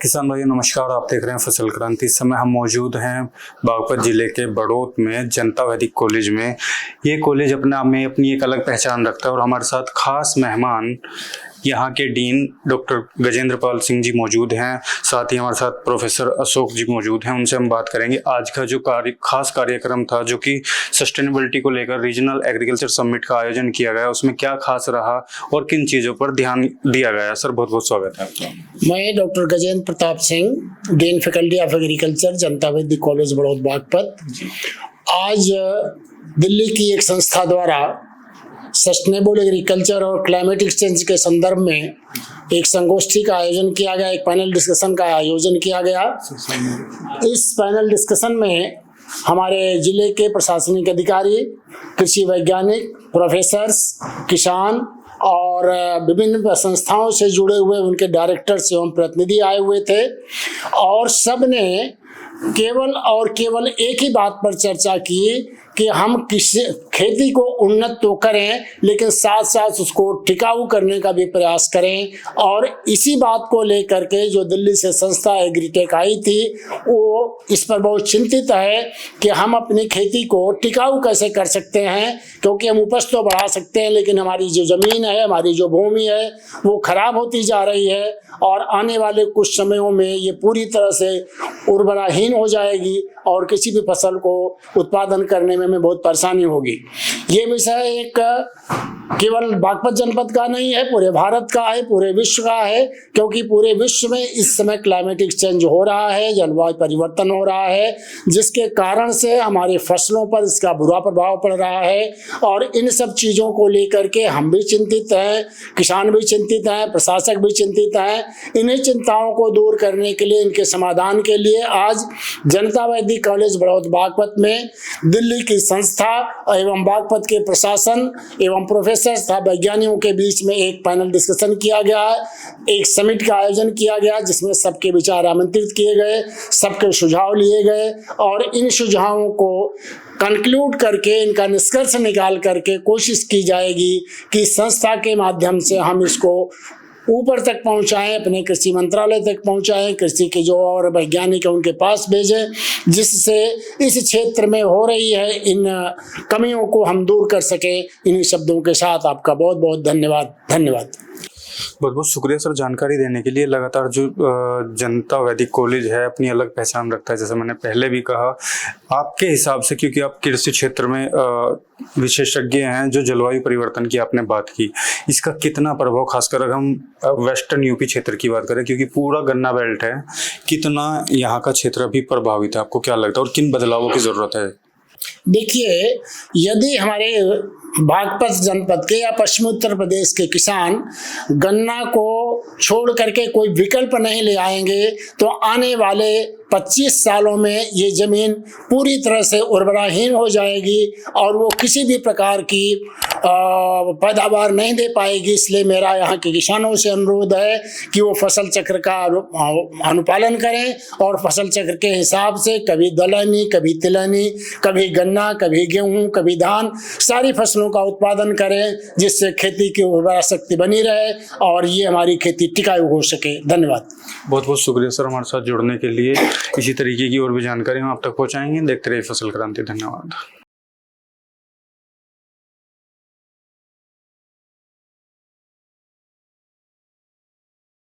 किसान भाइयों नमस्कार। आप देख रहे हैं फसल क्रांति। इस समय हम मौजूद हैं बागपत जिले के बड़ौत में जनता वैदिक कॉलेज में। ये कॉलेज अपने आप में अपनी एक अलग पहचान रखता है और हमारे साथ खास मेहमान यहाँ के डीन डॉक्टर गजेंद्र पाल सिंह जी मौजूद हैं। साथ ही हमारे साथ प्रोफेसर अशोक जी मौजूद हैं। उनसे हम बात करेंगे आज का जो खास कार्यक्रम था जो कि सस्टेनेबिलिटी को लेकर रीजनल एग्रीकल्चर समिट का आयोजन किया गया, उसमें क्या खास रहा और किन चीज़ों पर ध्यान दिया गया। सर बहुत बहुत स्वागत है आपका। मैं doctor Gajendra Pratap Singh, dean faculty of agriculture, जनता वैदिक कॉलेज बड़ौत बागपत। आज दिल्ली की एक संस्था द्वारा सस्टेनेबल एग्रीकल्चर और क्लाइमेटिक चेंज के संदर्भ में एक संगोष्ठी का आयोजन किया गया, एक पैनल डिस्कशन का आयोजन किया गया। इस पैनल डिस्कशन में हमारे जिले के प्रशासनिक अधिकारी, कृषि वैज्ञानिक, प्रोफेसर्स, किसान और विभिन्न संस्थाओं से जुड़े हुए उनके डायरेक्टर्स एवं प्रतिनिधि आए हुए थे और सब ने केवल एक ही बात पर चर्चा की कि हम खेती को उन्नत तो करें लेकिन साथ साथ उसको टिकाऊ करने का भी प्रयास करें। और इसी बात को लेकर के जो दिल्ली से संस्था एग्रीटेक आई थी वो इस पर बहुत चिंतित है कि हम अपनी खेती को टिकाऊ कैसे कर सकते हैं, क्योंकि हम उपज तो बढ़ा सकते हैं लेकिन हमारी जो ज़मीन है, हमारी जो भूमि है वो खराब होती जा रही है और आने वाले कुछ समयों में ये पूरी तरह से उर्वराहीन हो जाएगी और किसी भी फसल को उत्पादन करने में हमें बहुत परेशानी होगी। ये विषय एक केवल बागपत जनपद का नहीं है, पूरे भारत का है, पूरे विश्व का है, क्योंकि पूरे विश्व में इस समय क्लाइमेटिक चेंज हो रहा है, जलवायु परिवर्तन हो रहा है, जिसके कारण से हमारे फसलों पर इसका बुरा प्रभाव पड़ रहा है। और इन सब चीज़ों को लेकर के हम भी चिंतित हैं, किसान भी चिंतित हैं, प्रशासक भी चिंतित हैं। इन्हीं चिंताओं को दूर करने के लिए, इनके समाधान के लिए आज जनता वैदिक कॉलेज बड़ौत बागपत में दिल्ली की संस्था एवं बागपत के प्रशासन एवं प्रोफेसर तथा वैज्ञानिकों के बीच में एक पैनल डिस्कशन किया गया, एक समिट का आयोजन किया गया जिसमें सबके विचार आमंत्रित किए गए, सबके सुझाव लिए गए और इन सुझावों को कंक्लूड करके, इनका निष्कर्ष निकाल करके कोशिश की जाएगी कि संस्था के माध्यम से हम इसको ऊपर तक पहुंचाएं, अपने कृषि मंत्रालय तक पहुंचाएं, कृषि के जो और वैज्ञानिक है उनके पास भेजें, जिससे इस क्षेत्र में हो रही है इन कमियों को हम दूर कर सकें। इन्हीं शब्दों के साथ आपका बहुत बहुत धन्यवाद। बहुत बहुत शुक्रिया सर जानकारी देने के लिए। लगातार जो जनता वैदिक कॉलेज है अपनी अलग पहचान रखता है, जैसे मैंने पहले भी कहा। आपके हिसाब से, क्योंकि आप कृषि क्षेत्र में विशेषज्ञ हैं, जो जलवायु परिवर्तन की आपने बात की, इसका कितना प्रभाव, खासकर अगर हम वेस्टर्न यूपी क्षेत्र की बात करें, क्योंकि पूरा गन्ना बेल्ट है, कितना यहाँ का क्षेत्र अभी प्रभावित है, आपको क्या लगता है और किन बदलावों की जरूरत है? देखिए, यदि हमारे बागपत जनपद के या पश्चिमी उत्तर प्रदेश के किसान गन्ना को छोड़ करके कोई विकल्प नहीं ले आएंगे तो आने वाले 25 सालों में ये ज़मीन पूरी तरह से उर्वराहीन हो जाएगी और वो किसी भी प्रकार की पैदावार नहीं दे पाएगी। इसलिए मेरा यहाँ के किसानों से अनुरोध है कि वो फसल चक्र का अनुपालन करें और फसल चक्र के हिसाब से कभी दलहनी, कभी तिलहनी, कभी गन्ना, कभी गेहूँ, कभी धान, सारी फसलों का उत्पादन करें, जिससे खेती की उर्वरा शक्ति बनी रहे और ये हमारी खेती टिकाऊ हो सके। धन्यवाद। बहुत बहुत शुक्रिया सर हमारे साथ जुड़ने के लिए। इसी तरीके की और भी जानकारी हम आप तक पहुँचाएंगे। देखते रहिए फसल क्रांति। धन्यवाद।